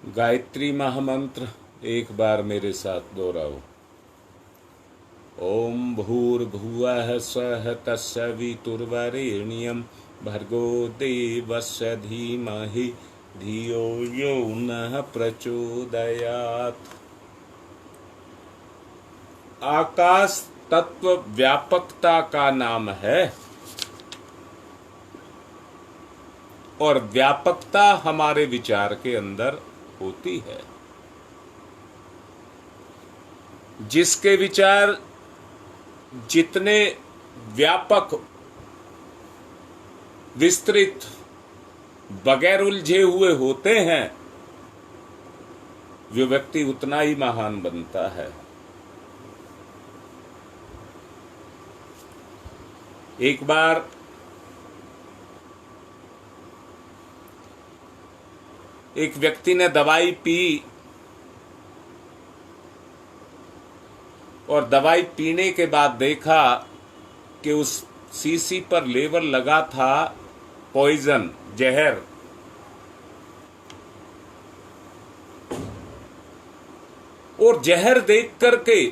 गायत्री महामंत्र एक बार मेरे साथ दोहराओ। ओम भूर्भुवः स्वः तत्सवितुर्वरेण्यं भर्गो देवस्य धीमहि धियो यो नः प्रचोदयात्। आकाश तत्व व्यापकता का नाम है और व्यापकता हमारे विचार के अंदर होती है। जिसके विचार जितने व्यापक, विस्तृत, बगैर उलझे हुए होते हैं, वो व्यक्ति उतना ही महान बनता है। एक बार एक व्यक्ति ने दवाई पी और दवाई पीने के बाद देखा कि उस शीशी पर लेबल लगा था पॉइजन, जहर। और जहर देख करके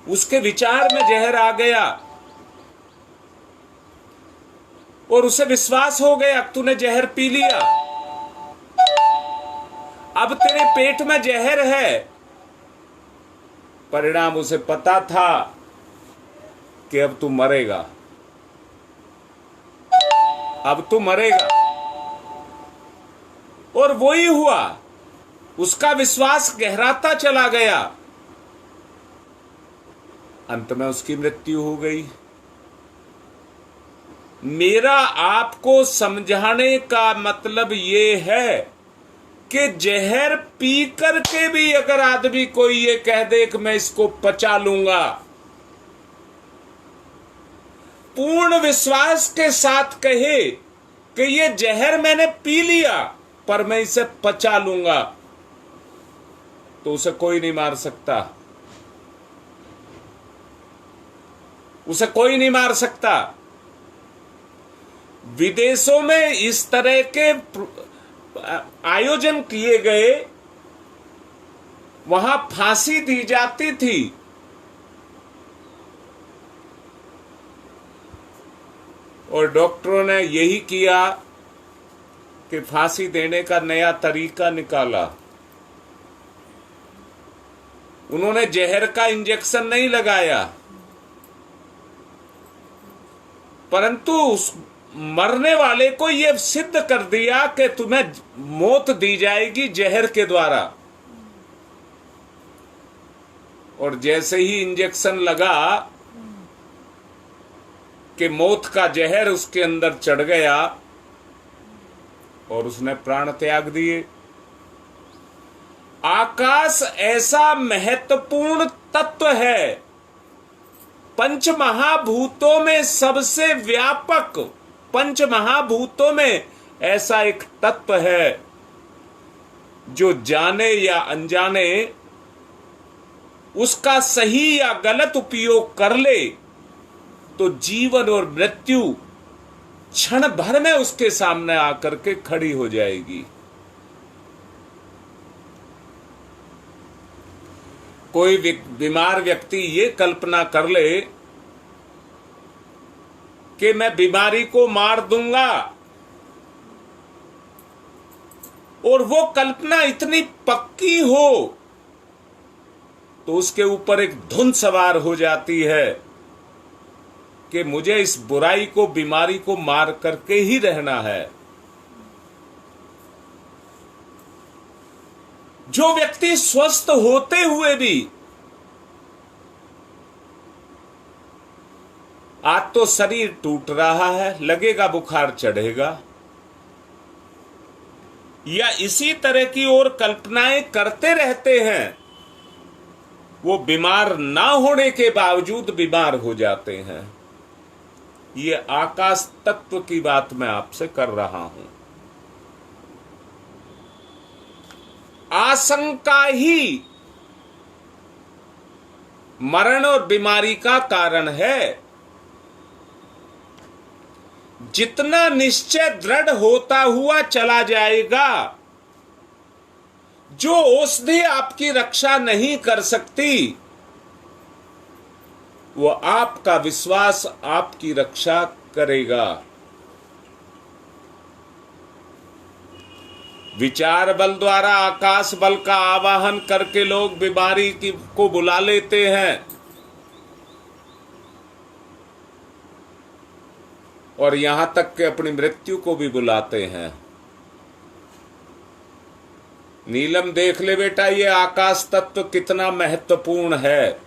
उसके विचार में जहर आ गया और उसे विश्वास हो गया तूने जहर पी लिया, अब तेरे पेट में जहर है। परिणाम उसे पता था कि अब तू मरेगा, अब तू मरेगा। और वो ही हुआ, उसका विश्वास गहराता चला गया, अंत में उसकी मृत्यु हो गई। मेरा आपको समझाने का मतलब ये है कि जहर पी करके भी अगर आदमी कोई ये कह दे कि मैं इसको पचा लूंगा, पूर्ण विश्वास के साथ कहे कि ये जहर मैंने पी लिया पर मैं इसे पचा लूंगा, तो उसे कोई नहीं मार सकता, उसे कोई नहीं मार सकता। विदेशों में इस तरह के आयोजन किए गए, वहां फांसी दी जाती थी। और डॉक्टरों ने यही किया कि फांसी देने का नया तरीका निकाला। उन्होंने जहर का इंजेक्शन नहीं लगाया, परंतु उस मरने वाले को यह सिद्ध कर दिया कि तुम्हें मौत दी जाएगी जहर के द्वारा। और जैसे ही इंजेक्शन लगा कि मौत का जहर उसके अंदर चढ़ गया और उसने प्राण त्याग दिए। आकाश ऐसा महत्वपूर्ण तत्व है, पंच महाभूतों में सबसे व्यापक, पंच महाभूतों में ऐसा एक तत्व है जो जाने या अनजाने उसका सही या गलत उपयोग कर ले तो जीवन और मृत्यु क्षण भर में उसके सामने आकर के खड़ी हो जाएगी। कोई बीमार व्यक्ति ये कल्पना कर ले कि मैं बीमारी को मार दूंगा, और वो कल्पना इतनी पक्की हो तो उसके ऊपर एक धुन सवार हो जाती है कि मुझे इस बुराई को, बीमारी को मार करके ही रहना है। जो व्यक्ति स्वस्थ होते हुए भी, आज तो शरीर टूट रहा है, लगेगा बुखार चढ़ेगा, या इसी तरह की और कल्पनाएं करते रहते हैं, वो बीमार ना होने के बावजूद बीमार हो जाते हैं। ये आकाश तत्व की बात मैं आपसे कर रहा हूं। आशंका ही मरण और बीमारी का कारण है। जितना निश्चय दृढ़ होता हुआ चला जाएगा, जो औषधि आपकी रक्षा नहीं कर सकती, वो आपका विश्वास आपकी रक्षा करेगा। विचार बल द्वारा आकाश बल का आवाहन करके लोग बीमारी को बुला लेते हैं और यहां तक कि अपनी मृत्यु को भी बुलाते हैं। नीलम, देख ले बेटा, ये आकाश तत्व कितना महत्वपूर्ण है।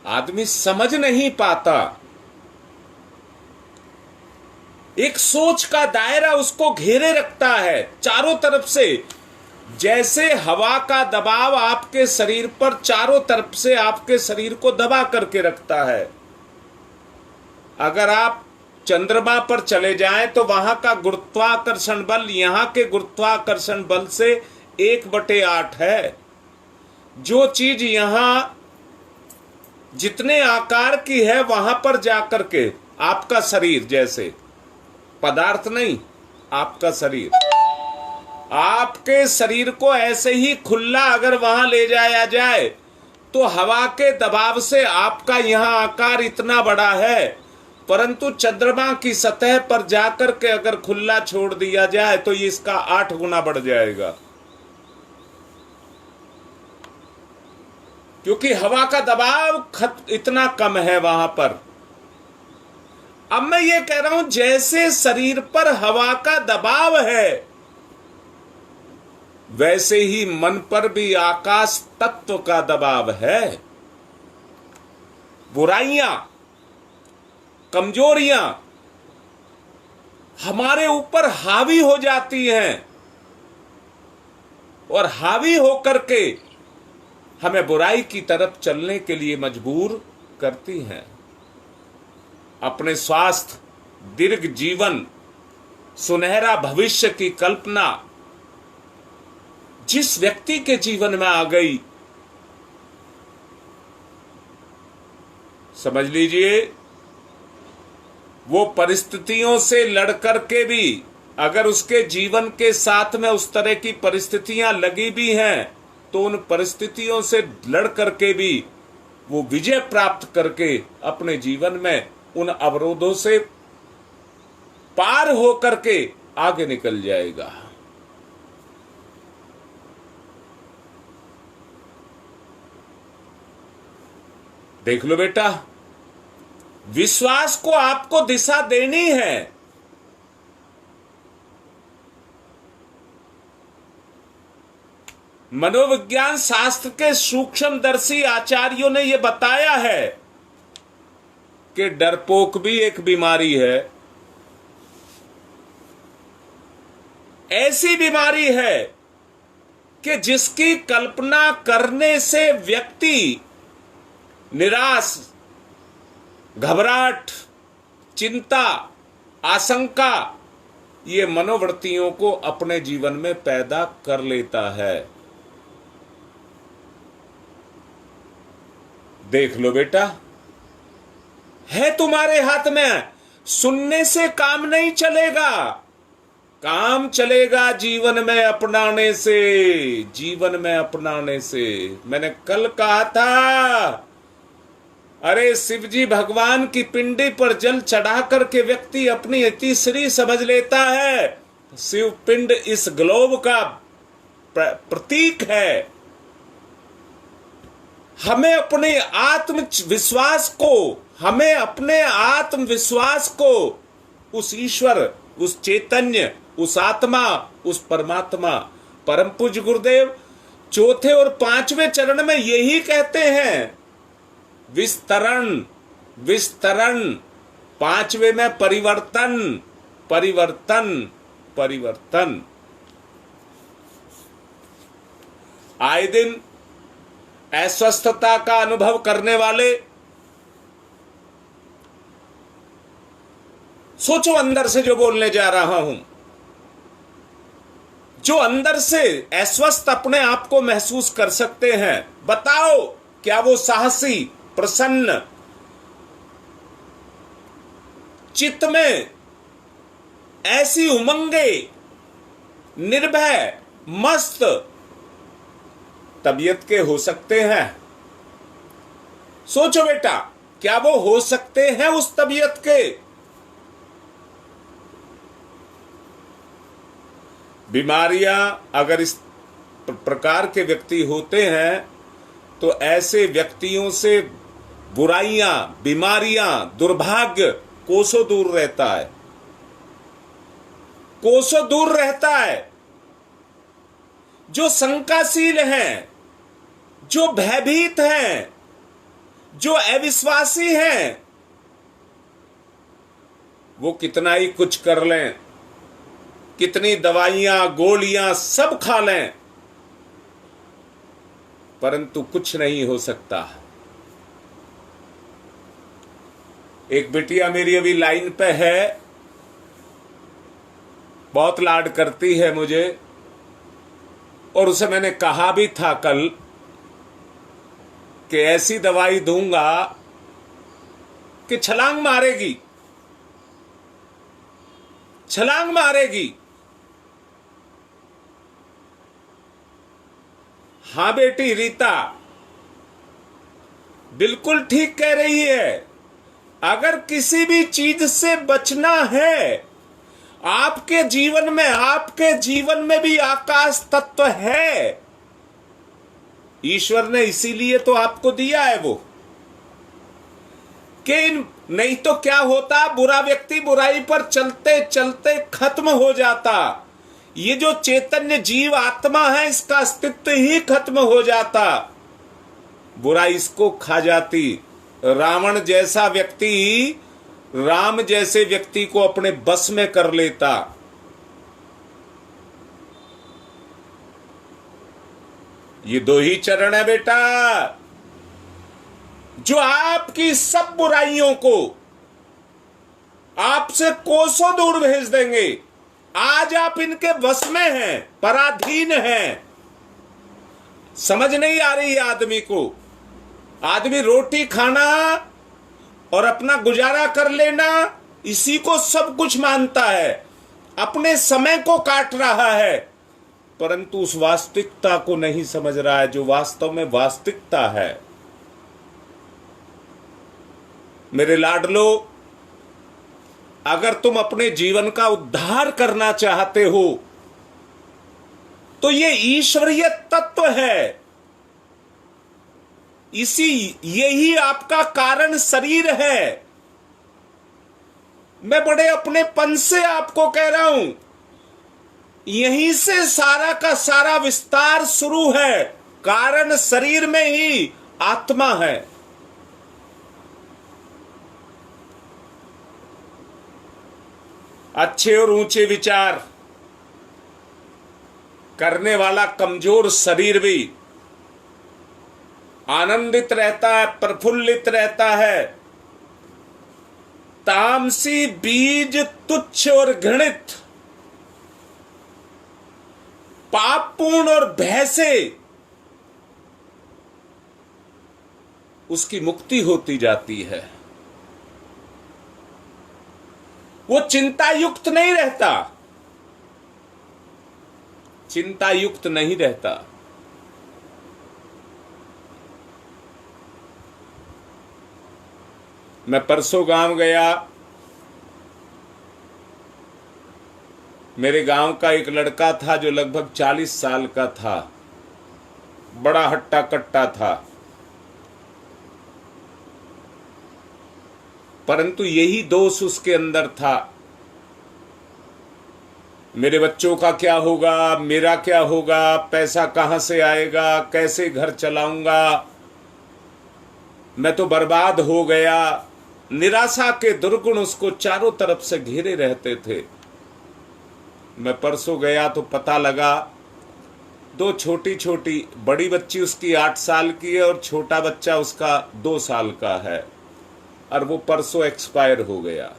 आदमी समझ नहीं पाता। एक सोच का दायरा उसको घेरे रखता है चारों तरफ से, जैसे हवा का दबाव आपके शरीर पर चारों तरफ से आपके शरीर को दबा करके रखता है। अगर आप चंद्रमा पर चले जाएं तो वहां का गुरुत्वाकर्षण बल यहां के गुरुत्वाकर्षण बल से 1/8 है। जो चीज यहां जितने आकार की है वहां पर जाकर के आपका शरीर, जैसे पदार्थ नहीं, आपका शरीर, आपके शरीर को ऐसे ही खुला अगर वहां ले जाया जाए तो हवा के दबाव से आपका यहां आकार इतना बड़ा है, परंतु चंद्रमा की सतह पर जाकर के अगर खुला छोड़ दिया जाए तो इसका 8 गुना बढ़ जाएगा, क्योंकि हवा का दबाव इतना कम है वहां पर। अब मैं ये कह रहा हूं, जैसे शरीर पर हवा का दबाव है, वैसे ही मन पर भी आकाश तत्व का दबाव है। बुराइयां, कमजोरियां हमारे ऊपर हावी हो जाती हैं और हावी होकर के हमें बुराई की तरफ चलने के लिए मजबूर करती हैं। अपने स्वास्थ्य, दीर्घ जीवन, सुनहरा भविष्य की कल्पना जिस व्यक्ति के जीवन में आ गई, समझ लीजिए वो परिस्थितियों से लड़कर के भी, अगर उसके जीवन के साथ में उस तरह की परिस्थितियां लगी भी हैं तो उन परिस्थितियों से लड़ करके भी वो विजय प्राप्त करके अपने जीवन में उन अवरोधों से पार हो करके आगे निकल जाएगा। देख लो बेटा, विश्वास को आपको दिशा देनी है। मनोविज्ञान शास्त्र के सूक्ष्मदर्शी आचार्यों ने यह बताया है कि डरपोक भी एक बीमारी है। ऐसी बीमारी है कि जिसकी कल्पना करने से व्यक्ति निराश, घबराहट, चिंता, आशंका, ये मनोवृत्तियों को अपने जीवन में पैदा कर लेता है। देख लो बेटा, है तुम्हारे हाथ में। सुनने से काम नहीं चलेगा, काम चलेगा जीवन में अपनाने से, जीवन में अपनाने से। मैंने कल कहा था, अरे शिवजी भगवान की पिंडी पर जल चढ़ा करके व्यक्ति अपनी अतिश्री समझ लेता है। शिव पिंड इस ग्लोब का प्रतीक है। हमें अपने आत्मविश्वास को, हमें अपने आत्मविश्वास को उस ईश्वर, उस चैतन्य, उस आत्मा, उस परमात्मा, परम पूज्य गुरुदेव चौथे और 5वें चरण में यही कहते हैं, विस्तरण, विस्तरण। 5वें में परिवर्तन, परिवर्तन, परिवर्तन। आए दिन अस्वस्थता का अनुभव करने वाले, सोचो अंदर से जो बोलने जा रहा हूं, जो अंदर से अस्वस्थ अपने आप को महसूस कर सकते हैं, बताओ क्या वो साहसी, प्रसन्न, चित्त में ऐसी उमंगे, निर्भय, मस्त तबीयत के हो सकते हैं? सोचो बेटा, क्या वो हो सकते हैं उस तबीयत के? बीमारियां अगर इस प्रकार के व्यक्ति होते हैं तो ऐसे व्यक्तियों से बुराइयां, बीमारियां, दुर्भाग्य कोसों दूर रहता है, कोसों दूर रहता है। जो शंकाशील हैं, जो भयभीत हैं, जो अविश्वासी हैं, वो कितना ही कुछ कर लें, कितनी दवाइयां, गोलियां सब खा लें, परंतु कुछ नहीं हो सकता। एक बिटिया मेरी अभी लाइन पे है, बहुत लाड करती है मुझे, और उसे मैंने कहा भी था कल कि ऐसी दवाई दूंगा कि छलांग मारेगी, छलांग मारेगी। हां बेटी रीता, बिल्कुल ठीक कह रही है। अगर किसी भी चीज से बचना है, आपके जीवन में भी आकाश तत्व है। ईश्वर ने इसीलिए तो आपको दिया है वो, कि नहीं तो क्या होता, बुरा व्यक्ति बुराई पर चलते चलते खत्म हो जाता। ये जो चैतन्य जीव आत्मा है, इसका अस्तित्व ही खत्म हो जाता, बुराई इसको खा जाती। रावण जैसा व्यक्ति राम जैसे व्यक्ति को अपने बस में कर लेता। ये दो ही चरण है बेटा, जो आपकी सब बुराइयों को आपसे कोसों दूर भेज देंगे। आज आप इनके वश में हैं, पराधीन हैं। समझ नहीं आ रही आदमी को। आदमी रोटी खाना और अपना गुजारा कर लेना, इसी को सब कुछ मानता है, अपने समय को काट रहा है, परंतु उस वास्तविकता को नहीं समझ रहा है जो वास्तव में वास्तविकता है। मेरे लाडलो, अगर तुम अपने जीवन का उद्धार करना चाहते हो तो ये ईश्वरीय तत्व है। यही आपका कारण शरीर है। मैं बड़े अपनेपन से आपको कह रहा हूं, यहीं से सारा का सारा विस्तार शुरू है। कारण शरीर में ही आत्मा है। अच्छे और ऊंचे विचार करने वाला कमजोर शरीर भी आनंदित रहता है, प्रफुल्लित रहता है। तामसी बीज तुच्छ और घृणित, पापपूर्ण और भय से उसकी मुक्ति होती जाती है। वो चिंता युक्त नहीं रहता, चिंता युक्त नहीं रहता। मैं परसों गांव गया। मेरे गांव का एक लड़का था जो लगभग 40 साल का था, बड़ा हट्टा कट्टा था, परंतु यही दोष उसके अंदर था। मेरे बच्चों का क्या होगा, मेरा क्या होगा, पैसा कहां से आएगा, कैसे घर चलाऊंगा, मैं तो बर्बाद हो गया। निराशा के दुर्गुण उसको चारों तरफ से घेरे रहते थे। मैं परसों गया तो पता लगा, दो छोटी छोटी, बड़ी बच्ची उसकी 8 साल की है और छोटा बच्चा उसका 2 साल का है, और वो परसों एक्सपायर हो गया।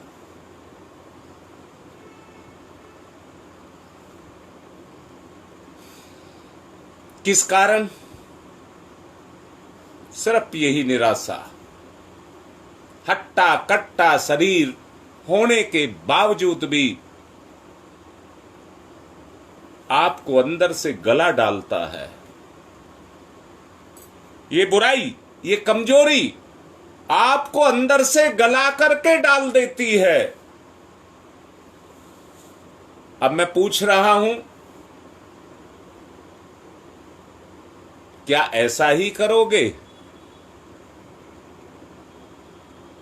किस कारण? सिर्फ यही निराशा, हट्टा कट्टा शरीर होने के बावजूद भी आपको अंदर से गला डालता है। ये बुराई, ये कमजोरी आपको अंदर से गला करके डाल देती है। अब मैं पूछ रहा हूं, क्या ऐसा ही करोगे?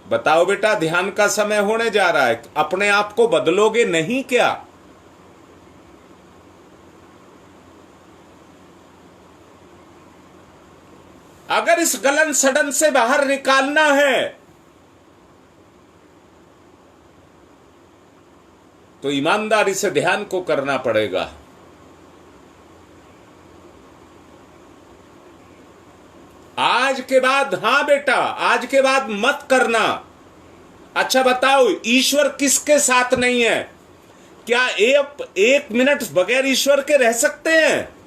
बताओ बेटा, ध्यान का समय होने जा रहा है, अपने आप को बदलोगे नहीं क्या? अगर इस गलन सड़न से बाहर निकालना है तो ईमानदारी से ध्यान को करना पड़ेगा। आज के बाद, हां बेटा, आज के बाद मत करना। अच्छा बताओ, ईश्वर किसके साथ नहीं है? क्या एक मिनट बगैर ईश्वर के रह सकते हैं?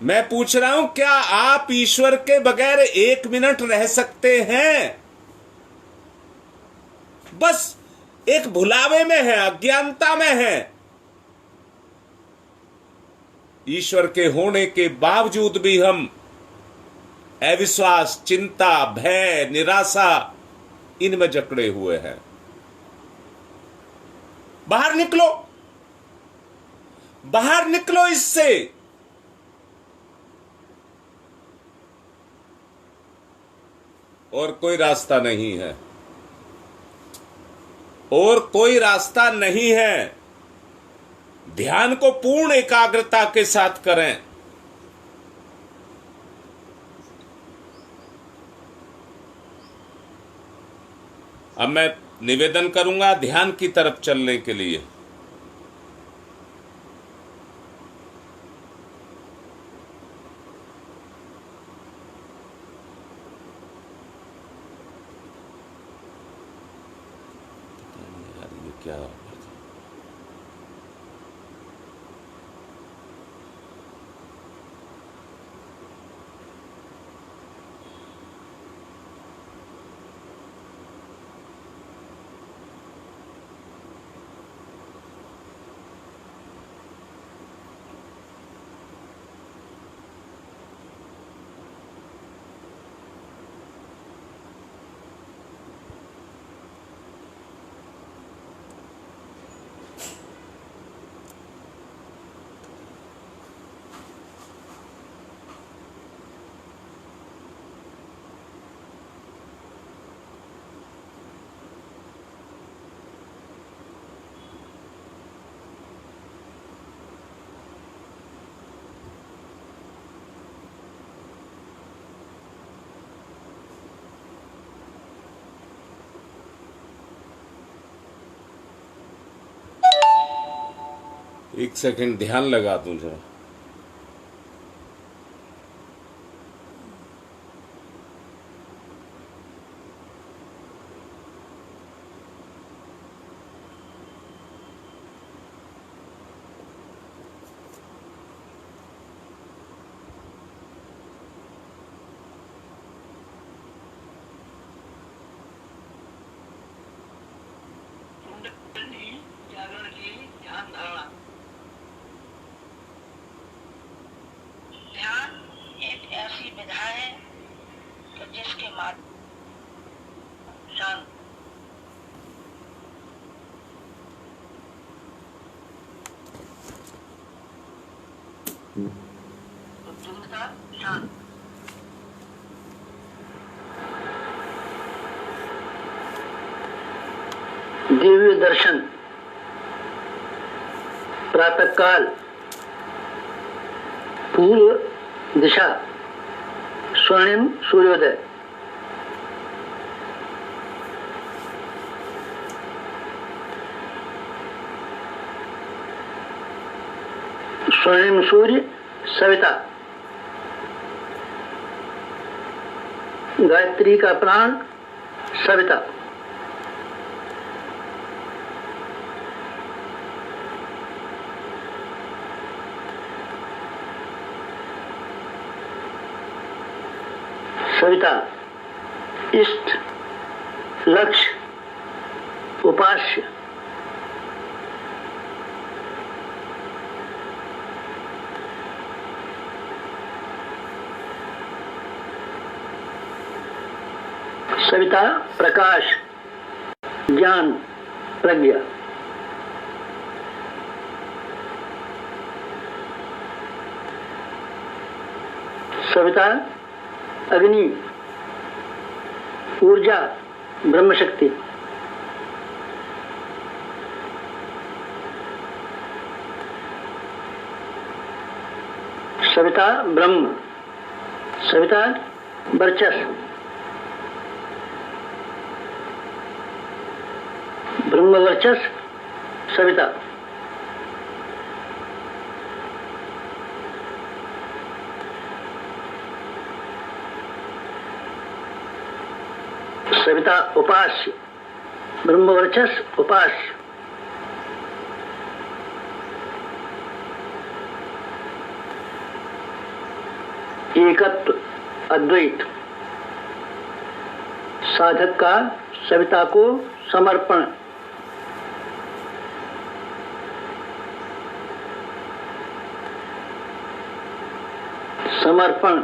मैं पूछ रहा हूं, क्या आप ईश्वर के बगैर एक मिनट रह सकते हैं? बस एक भुलावे में है, अज्ञानता में है। ईश्वर के होने के बावजूद भी हम अविश्वास, चिंता, भय, निराशा इनमें जकड़े हुए हैं। बाहर निकलो, बाहर निकलो इससे। और कोई रास्ता नहीं है, और कोई रास्ता नहीं है। ध्यान को पूर्ण एकाग्रता के साथ करें। अब मैं निवेदन करूंगा ध्यान की तरफ चलने के लिए। क्या एक सेकंड ध्यान लगा दूं जरा। जागरण की ध्यान धारणा। ध्यान एक ऐसी विधा है कि जिसके माध्यम शांत उत्सुकता शांत दिव्य दर्शन, प्रातः काल, पूर्व दिशा, स्वर्णिम सूर्योदय, स्वर्णिम सूर्य सविता, गायत्री का प्राण सविता, सविता इष्ट लक्ष्य उपास्य सविता प्रकाश ज्ञान प्रज्ञा सविता अग्नि ऊर्जा ब्रह्म शक्ति सविता ब्रह्म सविता वर्चस्व ब्रह्म वर्चस्व सविता सविता उपास्य ब्रह्म वर्चस्व उपास्य एकत्व अद्वैत साधक का सविता को समर्पण समर्पण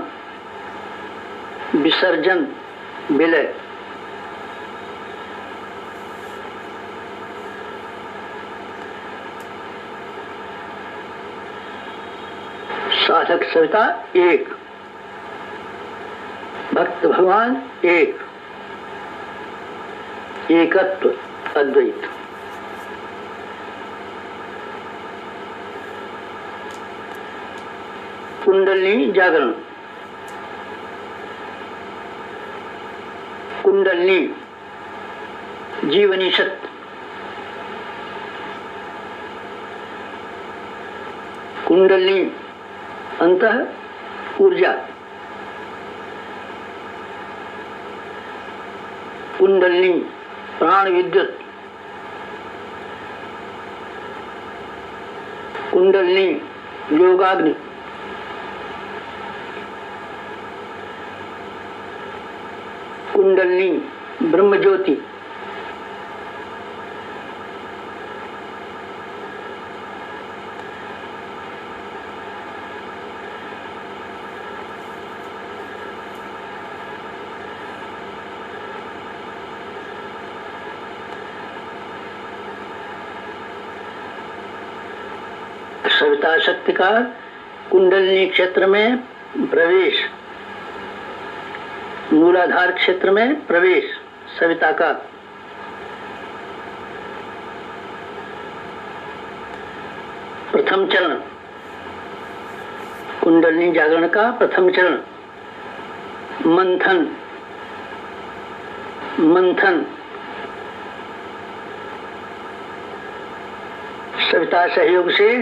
विसर्जन विलय साधक सविता एक भक्त भगवान एक एकत्व अद्वैत कुंडलिनी जागरण कुंडलिनी जीवनी शक्ति कुंडलिनी अंतः ऊर्जा कुंडलिनी प्राण विद्युत कुंडलिनी योगाग्नि कुंडलिनी ब्रह्म ज्योति सविता शक्ति का कुंडलिनी क्षेत्र में प्रवेश मूलाधार क्षेत्र में प्रवेश सविता का प्रथम चरण कुंडलिनी जागरण का प्रथम चरण मंथन मंथन सविता सहयोग से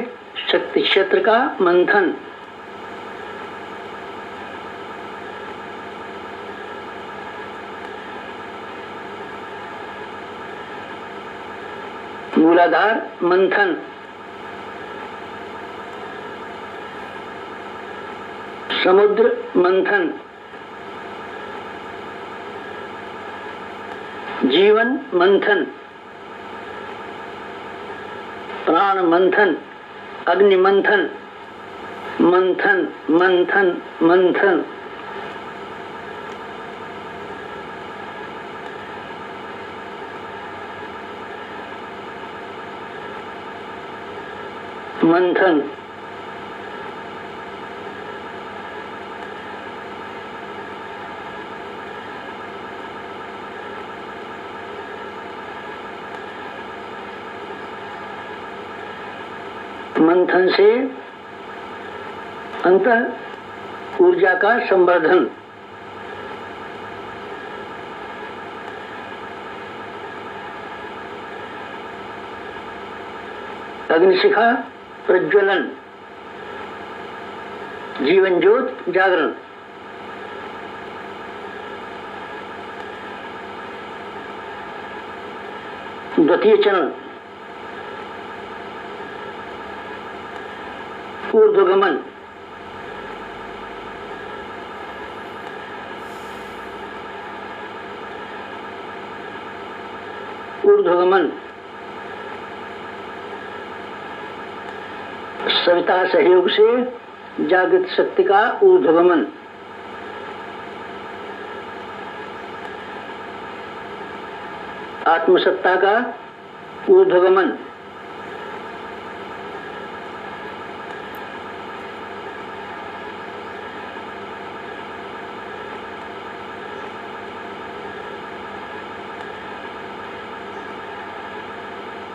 शक्ति क्षेत्र का मंथन मूलाधार मंथन समुद्र मंथन जीवन मंथन प्राण मंथन अग्नि मंथन मंथन मंथन मंथन मंथन मंथन से अंतः ऊर्जा का संवर्धन अग्निशिखा प्रज्वलन जीवन ज्योत जागरण द्वितीय चरण ऊर्ध्वगमन ऊर्ध्वगमन। सविता सहयोग से जागृत शक्ति का ऊर्ध्वगमन। आत्मसत्ता का ऊर्ध्वगमन।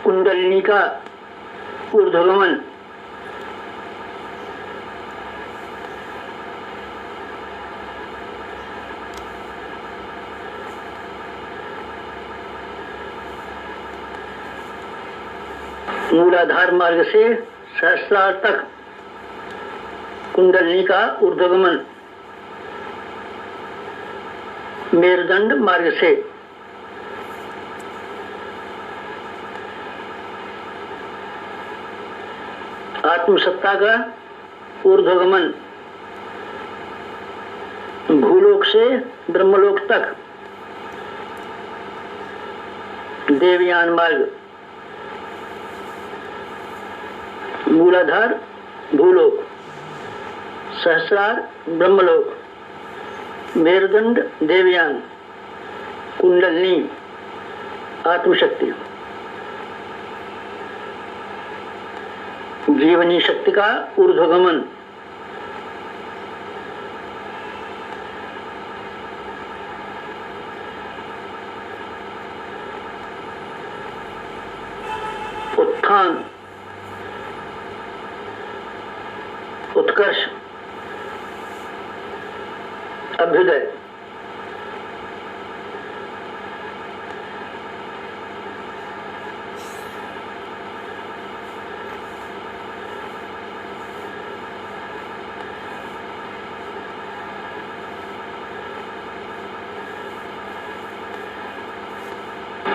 कुंडलिनी का ऊर्ध्वगमन। मूलाधार मार्ग से सहस्रार तक कुंडलिनी का ऊर्ध्वगमन। मेरुदंड मार्ग से आत्मसत्ता का ऊर्ध्वगमन। भूलोक से ब्रह्मलोक तक देवयान मार्ग। मूलाधार भूलोक, सहस्रार ब्रह्मलोक, मेरुदंड देवयान, कुंडलिनी आत्मशक्ति। जीवनी शक्ति का ऊर्ध्वगमन। उत्थान, उत्कर्ष, अभ्युदय।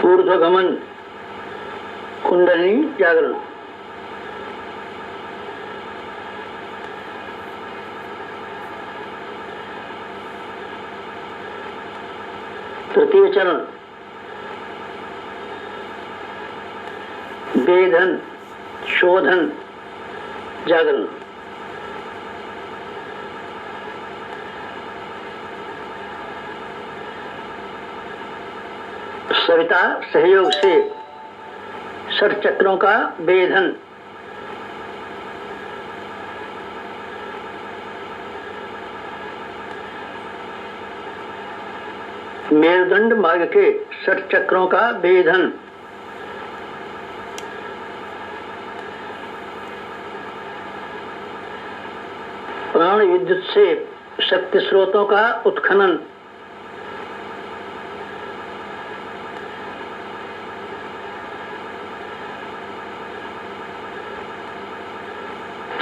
ऊर्ध्वगमन, कुंडलिनी जागरण। तृतीय चरण वेधन, शोधन, जागरण। सविता सहयोग से षट चक्रों का वेधन। मेरुदंड मार्ग के षट चक्रों का वेधन। प्राण विद्युत से शक्ति स्रोतों का उत्खनन।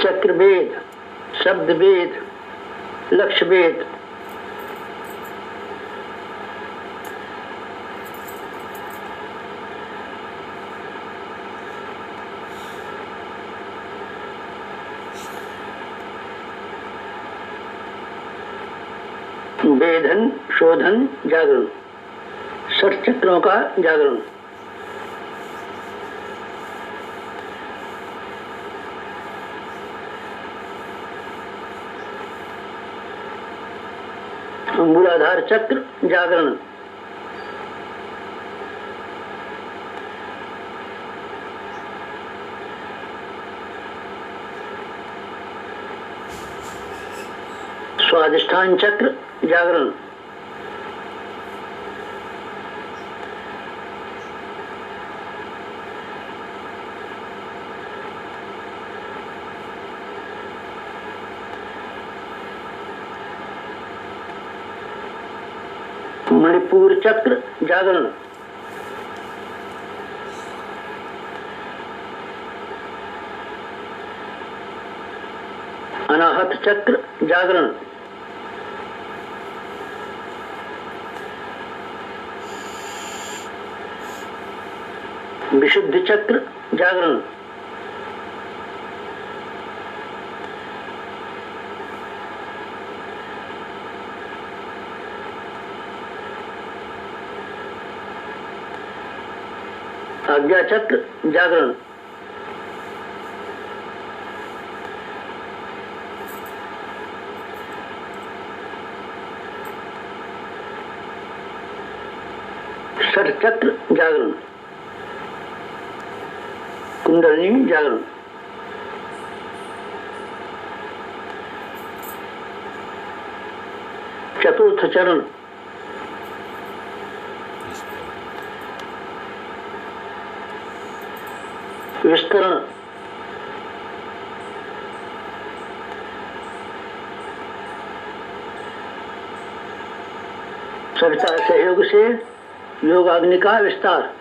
चक्र भेद, शब्द भेद, लक्ष्य भेद। वेधन, शोधन, जागरण। षट चक्रों का जागरण। मूलाधार चक्र जागरण। स्वादिष्ठान चक्र जागरण। मणिपुर चक्र जागरण। अनाहत चक्र जागरण। विशुद्ध चक्र जागरण। आज्ञा चक्र जागरण। षट चक्र जागरण। कुंडलिनी जागरण। चतुर्थ चरण विस्तरण। सविता सहयोग से योगाग्नि का विस्तार।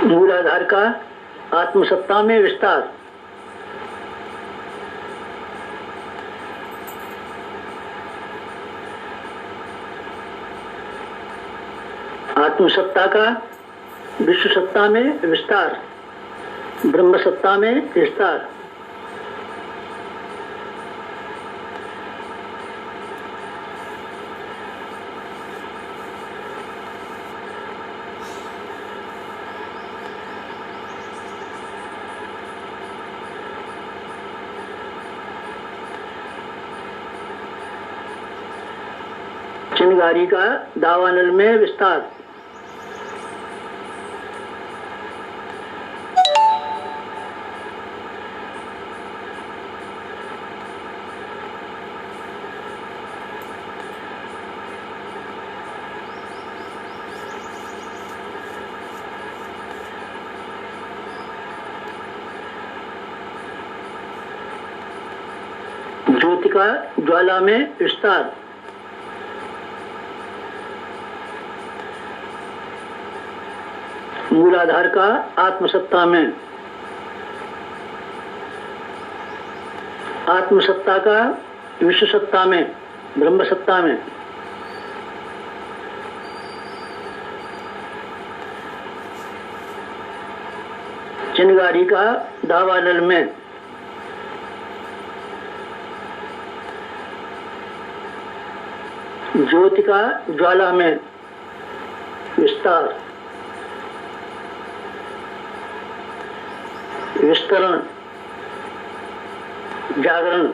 मूलाधार का आत्मसत्ता में विस्तार। आत्मसत्ता का विश्व सत्ता में विस्तार, ब्रह्म सत्ता में विस्तार। चिंगारी का दावानल में विस्तार। ज्योति का ज्वाला में विस्तार। मूलाधार का आत्मसत्ता में, आत्मसत्ता का विश्व सत्ता में, ब्रह्म सत्ता में। चिंगारी का दावानल में, ज्योति का ज्वाला में विस्तार। विस्तरण, जागरण,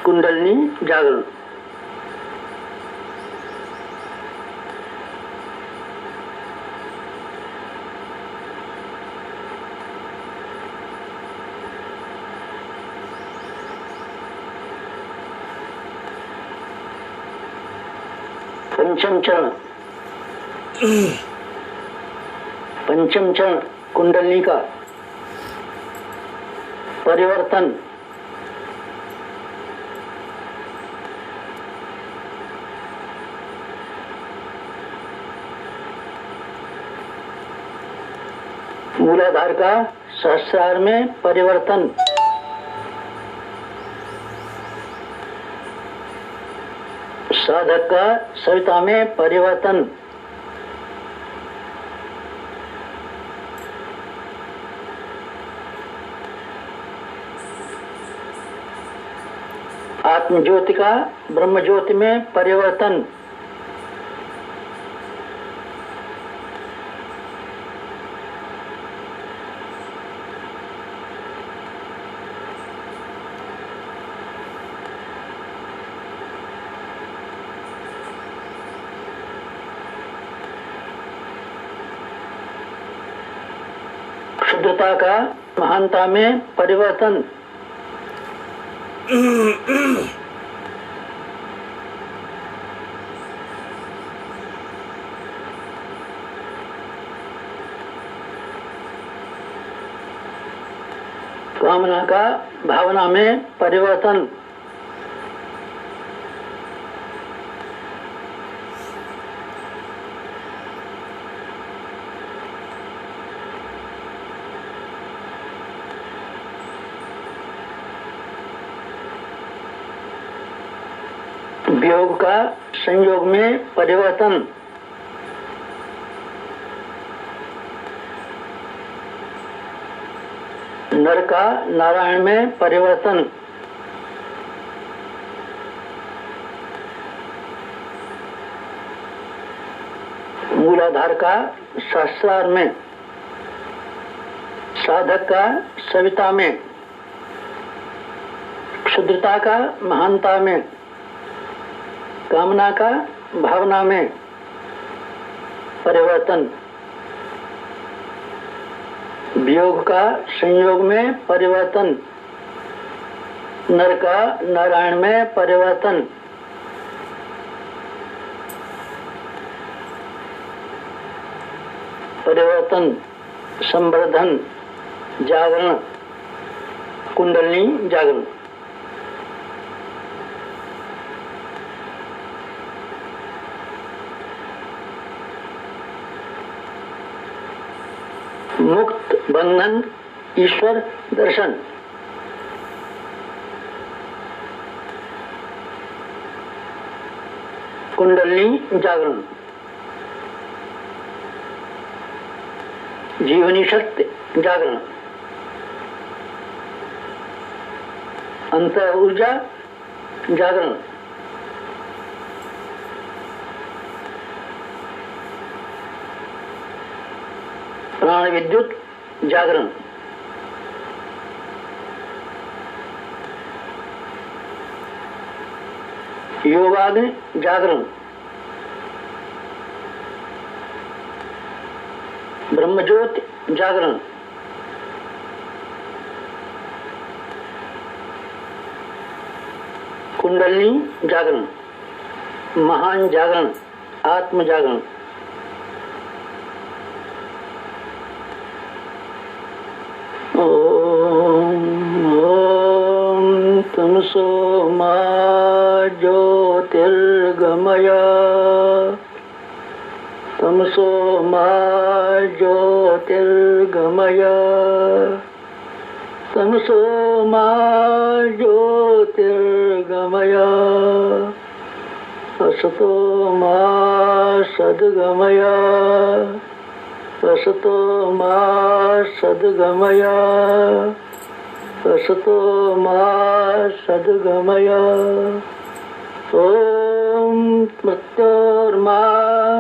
कुंडलिनी जागरण। पंचम चरण, पंचम चरण कुंडलिनी का परिवर्तन। मूलाधार का सहस्रार में परिवर्तन। साधक का सविता में परिवर्तन। आत्म ज्योति का ब्रह्म ज्योति में परिवर्तन। शुद्धता का महानता में परिवर्तन। कामना का भावना में परिवर्तन। वियोग का संयोग में परिवर्तन। नर का नारायण में परिवर्तन, मूलाधार का सहस्रार में, साधक का सविता में, क्षुद्रता का महानता में, कामना का भावना में परिवर्तन, वियोग का संयोग में परिवर्तन, नर का नारायण में परिवर्तन, परिवर्तन, संवर्धन, जागरण, कुंडलिनी जागरण। मुक्त बंधन ईश्वर दर्शन, कुंडलिनी जागरण, जीवनी शक्ति जागरण, अंतर ऊर्जा जागरण, प्राण विद्युत जागरण, योगाग्नि जागरण, ब्रह्मज्योति जागरण, कुंडलिनी जागरण, महान जागरण, आत्म जागरण। तमसो मा ज्योतिर्गमय, तमसो मा ज्योतिर्गमय, तमसो मा ज्योतिर्गमय, असतो मा सद्गमय, असतो मा सद्गमय, असतो मा सद्गमय। ओम मृत्योर्मा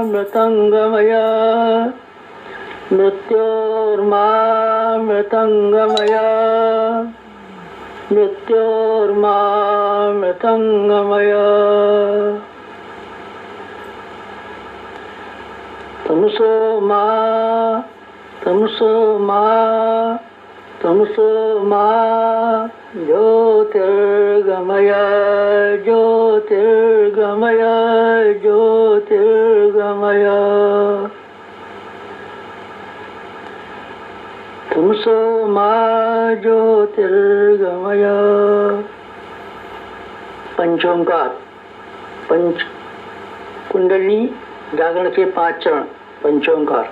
मृतंगमय, मृत्योर्मा मृतंगमय, मृत्योर्मा मृतंगमय। तमसो मा, तमसो मा, तमसो मा ज्योतिर्गमय, ज्योतिर्गमय, ज्योतिर्गमय। तमसो मा ज्योतिर्गमय। पंचोंकार, पंच कुंडली जागरण के 5 चरण। पंचोंकार।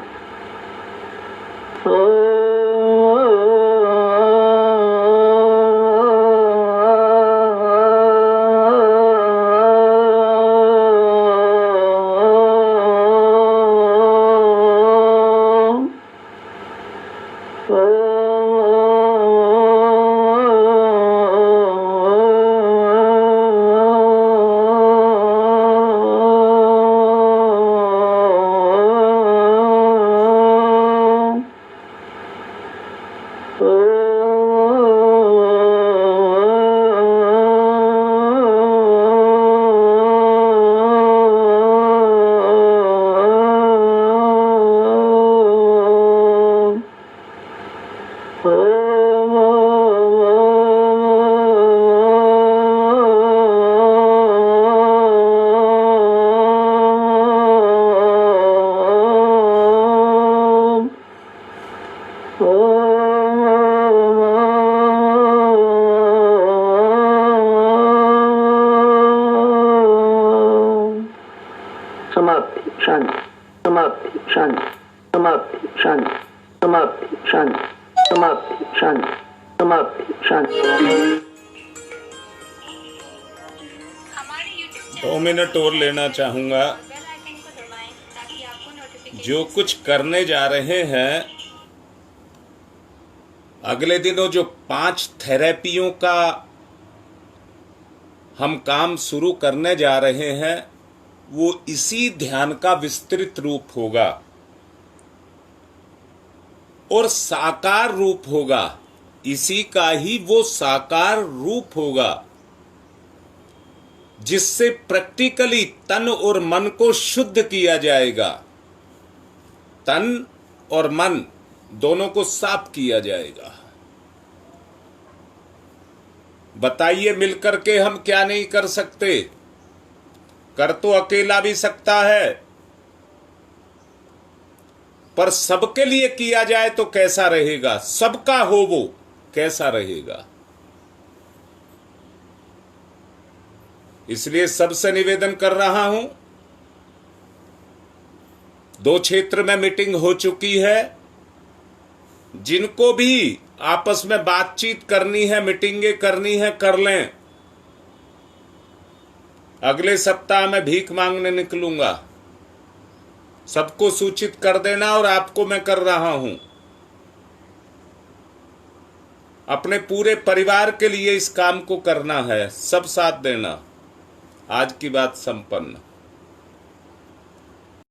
समाप्ति शांति, समाप्ति शांति, समाप्ति शांति, समाप्ति शांति, समाप्ति शांति, समाप्ति शांति। 2 मिनट और लेना चाहूँगा। जो कुछ करने जा रहे हैं अगले दिनों जो 5 थेरेपियों का हम काम शुरू करने जा रहे हैं वो इसी ध्यान का विस्तृत रूप होगा और साकार रूप होगा। इसी का ही वो साकार रूप होगा जिससे प्रैक्टिकली तन और मन को शुद्ध किया जाएगा। तन और मन दोनों को साफ किया जाएगा। बताइए मिलकर के हम क्या नहीं कर सकते। कर तो अकेला भी सकता है, पर सबके लिए किया जाए तो कैसा रहेगा, सबका हो वो कैसा रहेगा। इसलिए सबसे निवेदन कर रहा हूं, 2 क्षेत्र में मीटिंग हो चुकी है। जिनको भी आपस में बातचीत करनी है, मीटिंगें करनी है, कर लें। अगले सप्ताह में भीख मांगने निकलूंगा। सबको सूचित कर देना और आपको मैं कर रहा हूं। अपने पूरे परिवार के लिए इस काम को करना है, सब साथ देना। आज की बात संपन्न।